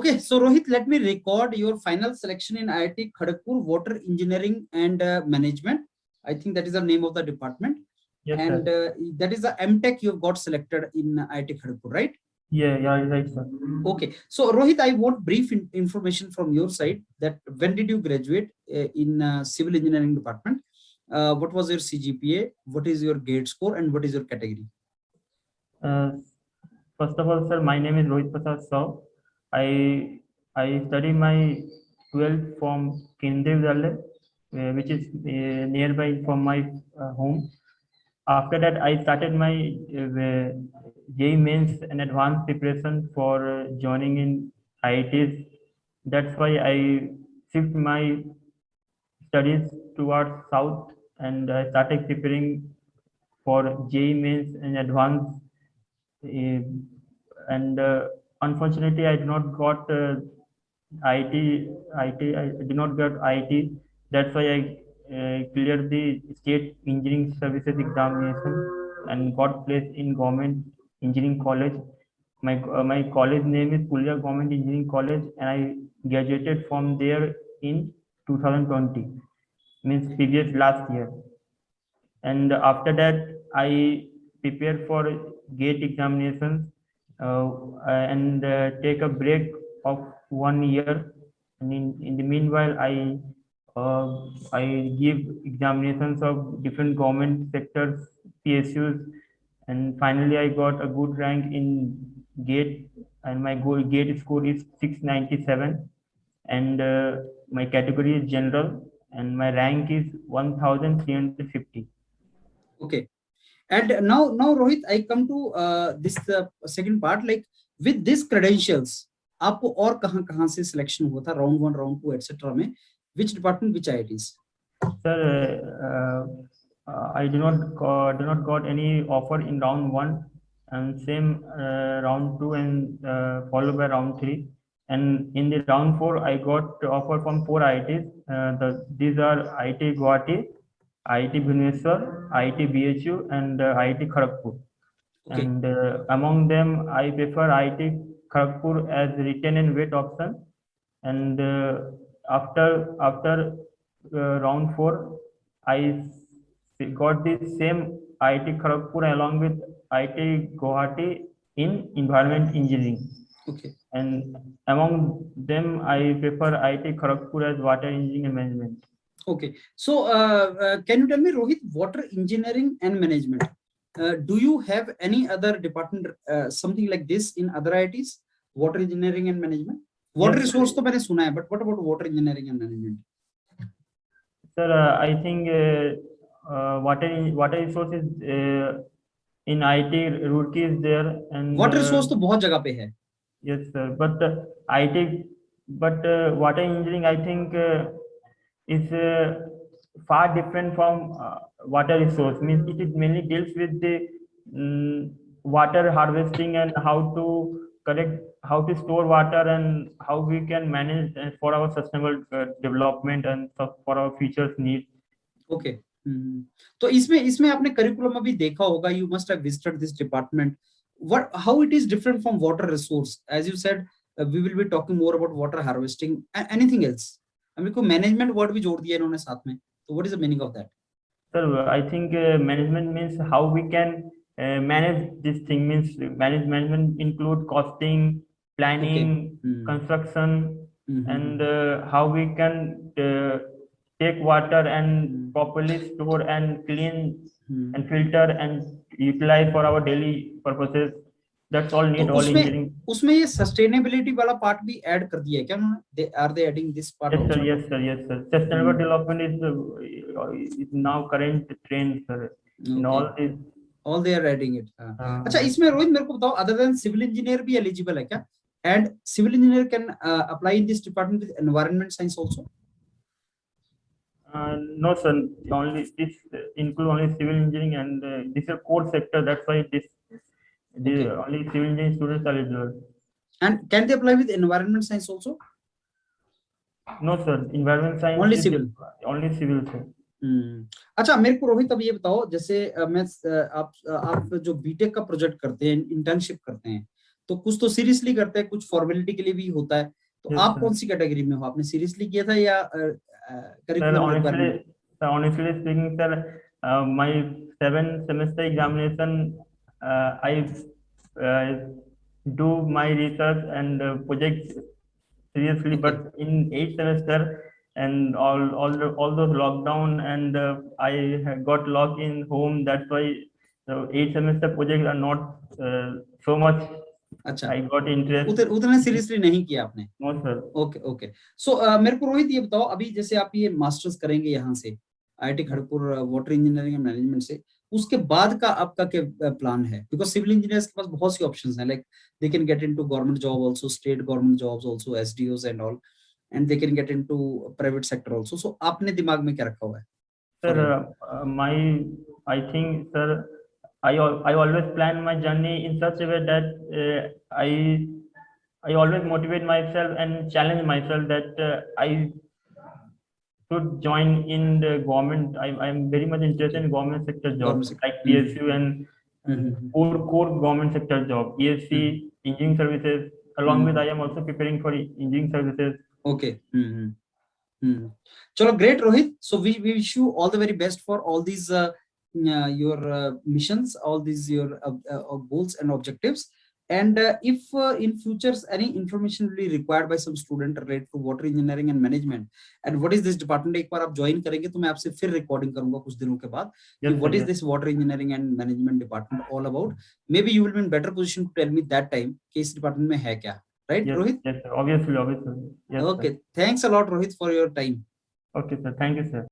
Okay, so Rohit, let me record your final selection in IIT Kharagpur, Water Engineering and Management. I think that is the name of the department. Yes, and sir. That is the MTech you have got selected in IIT Kharagpur, right? Yeah, right, sir. Okay, so Rohit, I want brief information from your side that when did you graduate in civil engineering department? What was your CGPA? What is your grade score and what is your category? Uh, First of all, sir, my name is Rohit Prasad Saw. I study my 12th from Kendriya Vidyalaya, which is nearby from my home. After that, I started my JEE Mains and advanced preparation for joining in IITs. That's why I shift my studies towards south, and I started preparing for JEE Mains and advanced. Uh, and Unfortunately, I did not got IT. I did not get IT. That's why I cleared the state engineering services examination and got placed in government engineering college. My college name is Pulia Government Engineering College, and I graduated from there in 2020, means previous last year. And after that, I prepare for gate examinations, and take a break of 1 year. And in the meanwhile, I give examinations of different government sectors, PSUs, and finally I got a good rank in gate, and my gate score is 697, and my category is general, and my rank is 1350. Okay. And now Rohit, I come to this second part. Like with this credentials, आपको और कहाँ से selection हुआ था round 1, round 2, etc. में which department, which IITs? Sir, I do not got any offer in round 1, and same round 2, and followed by round 3. And in the round 4, I got offer from 4 IITs. These are IIT Guwahati, IIT Bhubaneswar, IIT BHU, and IIT Kharagpur. Okay. And among them, I prefer IIT Kharagpur as written and weight option. And after round 4, I got the same IIT Kharagpur along with IIT Guwahati in environment engineering. Okay. And among them, I prefer IIT Kharagpur as water engineering and management. Okay. So can you tell me, Rohit, water engineering and management? Do you have any other department, something like this in other IITs? Water engineering and management? Water Yes, resource तो मैंने सुना है, but what about water engineering and management? sir, I think water resources in IIT Roorkee is there, and Water resource तो बहुत जगह पे है. yes, sir, but IT, but water engineering, I think is far different from water resource. Means it mainly deals with the water harvesting and how to correct, how to store water, and how we can manage for our sustainable development and for our future needs. Okay. तो इसमें आपने curriculum अभी देखा होगा. You must have visited this department. How it is different from water resource? As you said, we will be talking more about water harvesting. Anything else? हमें को management word भी जोड़ दिया इन्होंने साथ में. So what is the meaning of that? Sir, I think management means how we can manage this thing. Means management include costing, planning, construction, and how we can take water and properly store and clean and filter and utilize for our daily purposes. That's all तो need all engineering. उसमें ये sustainability वाला part भी add कर दिया है क्या उन्होंने? Are they adding this part Yes, also? sir. Yes, sir. Yes, sir. Sustainable development is now current trend, sir. In all they are adding it. अच्छा, इसमें रोहित मेरे को बताओ, other than civil engineer भी eligible है क्या? And civil engineer can apply in this department with environment science also? No, sir. Only this include only civil engineering, and this is a core sector. That's why only civil engineering students are eligible. And can they apply with environment science also? No, sir. Environment science only civil. Only civil, sir. अच्छा, मेरे को रोहित अब ये बताओ, जैसे मैं आप जो बीटेक का प्रोजेक्ट करते हैं, इंटर्नशिप करते हैं, तो कुछ तो सीरियसली करते हैं, कुछ फॉर्मेलिटी के लिए भी होता है। तो Yes, आप sir. कौन सी कैटेगरी में हो? आपने सीरियसली किया था या Sir, curriculum requirement? honestly speaking, sir, my 7th semester examination, I uh, do my research and projects seriously, Okay. but in 8th semester and all those lockdown and I got locked in home. That's why the 8th semester projects are not so much. अच्छा, I got interest. उतने seriously नहीं किया आपने? No, sir. Okay okay. So मेरे को रोहित ये बताओ, अभी जैसे आप ये मास्टर्स करेंगे यहाँ से IIT Kharagpur water engineering and management से, उसके बाद का आपका क्या प्लान है? बिकॉज सिविल इंजीनियर्स के पास बहुत सी ऑप्शंस हैं, like they can get into government job also, state government jobs also, SDOs and all, and they can get into private sector also. So आपने दिमाग में क्या रखा हुआ है? Sir, I think, sir, I always plan my journey in such a way that I always motivate myself and challenge myself that I should join in the government. I'm very much interested in government sector Government jobs sector. like PSU and core government sector job, ESC, engineering services. Along with I am also preparing for engineering services. Okay. Chalo, great, Rohit. So we wish you all the very best for all these your missions, all these your goals and objectives. And if in futures any information will be required by some student related to water engineering and management, and what is this department, एक बार आप join करेंगे तो मैं आपसे फिर recording करूंगा कुछ दिनों के बाद कि what is this water engineering and management department all about. Maybe you will be in better position to tell me that time कि इस department में है क्या. Right, Yes, Rohit? yes, sir. Obviously. Yes, Okay. sir. Thanks a lot, Rohit, for your time. Okay, sir. Thank you, sir.